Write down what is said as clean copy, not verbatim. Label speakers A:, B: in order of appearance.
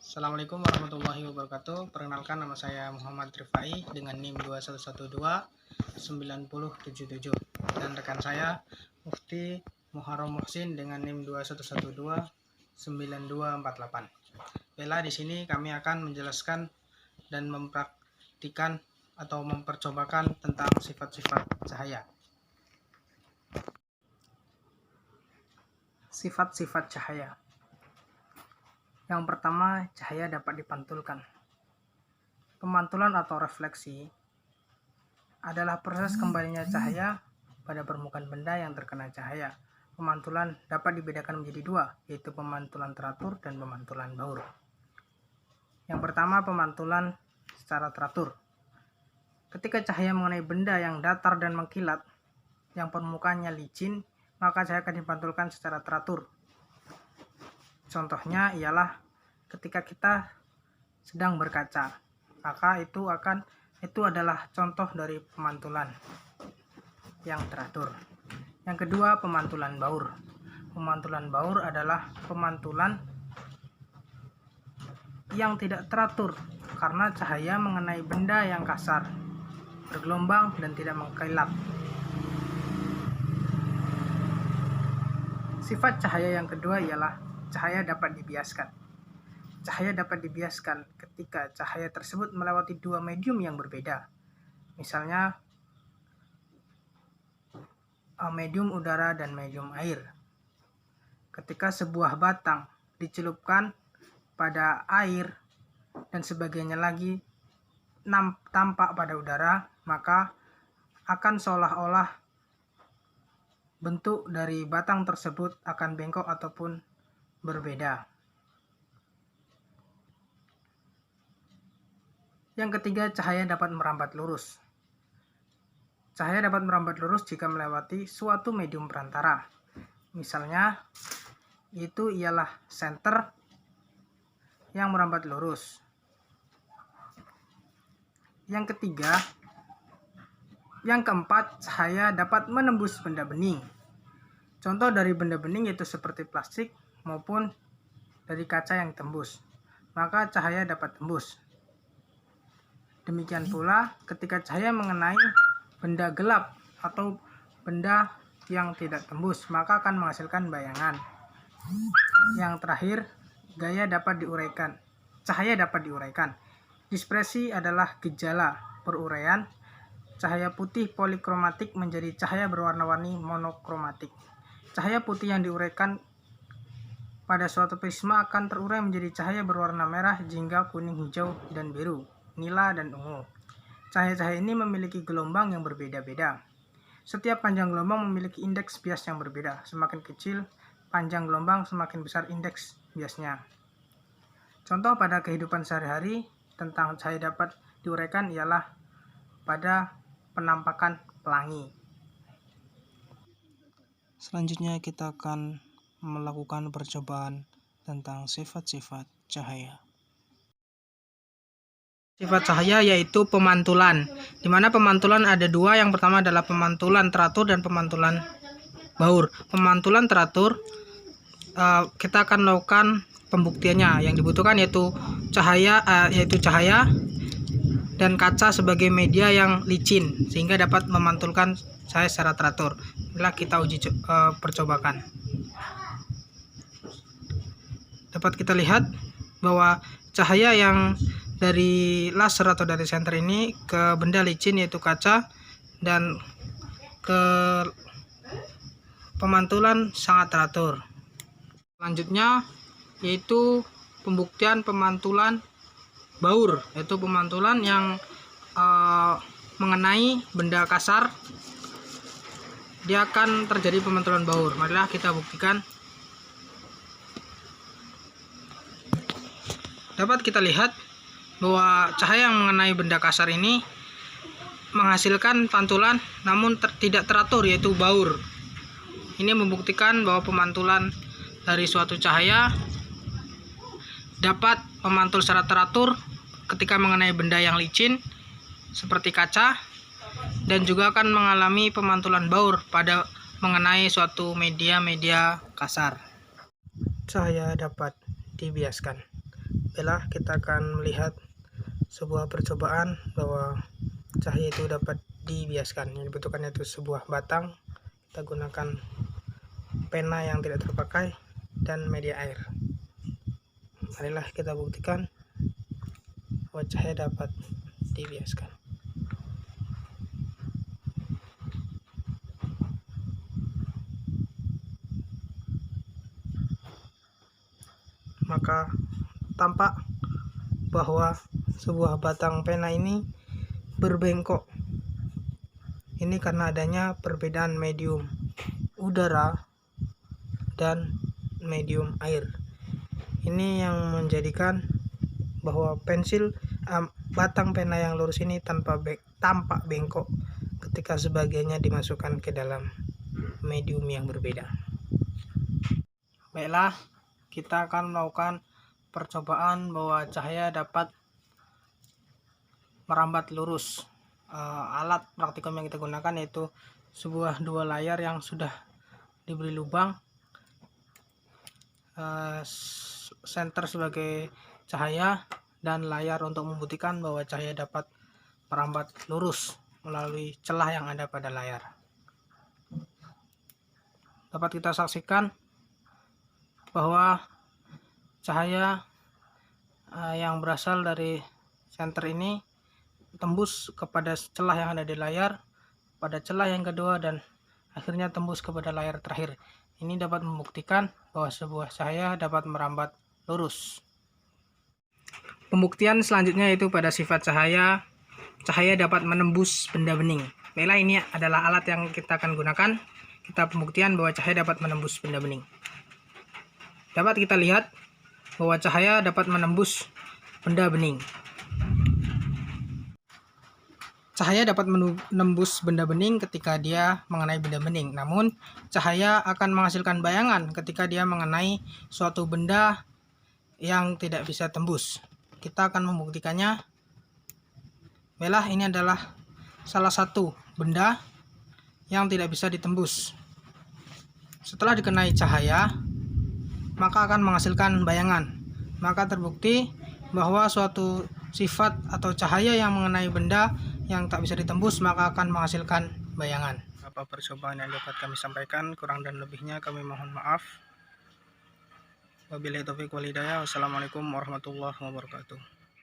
A: Assalamualaikum warahmatullahi wabarakatuh. Perkenalkan, nama saya Muhammad Rifai dengan NIM 21129077 dan rekan saya Mufti Muharram Muhsin dengan NIM 21129248. Baiklah, di sini kami akan menjelaskan dan mempraktikkan atau mempercobakan tentang sifat-sifat cahaya. Sifat-sifat cahaya. Yang pertama, cahaya dapat dipantulkan. Pemantulan atau refleksi adalah proses kembalinya cahaya pada permukaan benda yang terkena cahaya. Pemantulan dapat dibedakan menjadi dua, yaitu pemantulan teratur dan pemantulan baur. Yang pertama, pemantulan secara teratur. Ketika cahaya mengenai benda yang datar dan mengkilat, yang permukaannya licin, maka cahaya akan dipantulkan secara teratur. Contohnya ialah ketika kita sedang berkaca, maka itu adalah contoh dari pemantulan yang teratur. Yang kedua, pemantulan baur. Pemantulan baur adalah pemantulan yang tidak teratur karena cahaya mengenai benda yang kasar, bergelombang dan tidak mengkilat. Sifat cahaya yang kedua ialah cahaya dapat dibiaskan. Cahaya dapat dibiaskan ketika cahaya tersebut melewati dua medium yang berbeda. Misalnya medium udara dan medium air. Ketika sebuah batang dicelupkan pada air dan sebagainya lagi tampak pada udara, maka akan seolah-olah bentuk dari batang tersebut akan bengkok ataupun berbeda. Yang ketiga, cahaya dapat merambat lurus. Cahaya dapat merambat lurus jika melewati suatu medium perantara. Misalnya, itu ialah senter yang merambat lurus. Yang keempat, cahaya dapat menembus benda bening. Contoh dari benda bening yaitu seperti plastik maupun dari kaca yang tembus, maka cahaya dapat tembus. Demikian pula ketika cahaya mengenai benda gelap atau benda yang tidak tembus, maka akan menghasilkan bayangan. Yang terakhir, cahaya dapat diuraikan. Dispersi adalah gejala peruraian. Cahaya putih polikromatik menjadi cahaya berwarna-warni monokromatik. Cahaya putih yang diuraikan pada suatu prisma akan terurai menjadi cahaya berwarna merah, jingga, kuning, hijau, dan biru, nila, dan ungu. Cahaya-cahaya ini memiliki gelombang yang berbeda-beda. Setiap panjang gelombang memiliki indeks bias yang berbeda. Semakin kecil panjang gelombang, semakin besar indeks biasnya. Contoh pada kehidupan sehari-hari tentang cahaya dapat diuraikan ialah pada penampakan pelangi. Selanjutnya kita akan melakukan percobaan tentang sifat-sifat cahaya. Sifat cahaya yaitu pemantulan, di mana pemantulan ada dua. Yang pertama adalah pemantulan teratur dan pemantulan baur. Pemantulan teratur kita akan melakukan pembuktiannya. Yang dibutuhkan yaitu cahaya dan kaca sebagai media yang licin sehingga dapat memantulkan cahaya secara teratur. Inilah kita uji percobakan. Dapat kita lihat bahwa cahaya yang dari laser atau dari senter ini ke benda licin yaitu kaca dan ke pemantulan sangat teratur. Selanjutnya yaitu pembuktian pemantulan baur, yaitu pemantulan yang mengenai benda kasar, dia akan terjadi pemantulan baur. Marilah kita buktikan. Dapat kita lihat bahwa cahaya yang mengenai benda kasar ini menghasilkan pantulan namun tidak teratur, yaitu baur. Ini membuktikan bahwa pemantulan dari suatu cahaya dapat memantul secara teratur ketika mengenai benda yang licin seperti kaca, dan juga akan mengalami pemantulan baur pada mengenai suatu media kasar. Cahaya dapat dibiaskan. Baiklah, kita akan melihat sebuah percobaan bahwa cahaya itu dapat dibiaskan. Yang dibutuhkan itu sebuah batang, kita gunakan pena yang tidak terpakai, dan media air. Marilah kita buktikan bahwa cahaya dapat dibiaskan. Maka tampak bahwa sebuah batang pena ini berbengkok. Ini karena adanya perbedaan medium udara dan medium air. Ini yang menjadikan bahwa batang pena yang lurus ini tampak bengkok ketika sebagiannya dimasukkan ke dalam medium yang berbeda. Baiklah, kita akan melakukan percobaan bahwa cahaya dapat merambat lurus. Alat praktikum yang kita gunakan yaitu sebuah dua layar yang sudah diberi lubang, senter sebagai cahaya, dan layar untuk membuktikan bahwa cahaya dapat merambat lurus melalui celah yang ada pada layar. Dapat kita saksikan bahwa cahaya yang berasal dari senter ini tembus kepada celah yang ada di layar, pada celah yang kedua, dan akhirnya tembus kepada layar terakhir. Ini dapat membuktikan bahwa sebuah cahaya dapat merambat lurus. Pembuktian selanjutnya yaitu pada sifat cahaya dapat menembus benda bening. Baiklah, ini adalah alat yang kita akan gunakan. Kita pembuktian bahwa cahaya dapat menembus benda bening. Dapat kita lihat bahwa cahaya dapat menembus benda bening. Cahaya dapat menembus benda bening ketika dia mengenai benda bening. Namun, cahaya akan menghasilkan bayangan ketika dia mengenai suatu benda yang tidak bisa tembus. Kita akan membuktikannya. Baiklah, ini adalah salah satu benda yang tidak bisa ditembus. Setelah dikenai cahaya, maka akan menghasilkan bayangan. Maka terbukti bahwa suatu sifat atau cahaya yang mengenai benda yang tak bisa ditembus maka akan menghasilkan bayangan. Apa percobaan yang dapat kami sampaikan, kurang dan lebihnya kami mohon maaf. Wabillahi taufiq wal hidayah. Wassalamualaikum warahmatullahi wabarakatuh.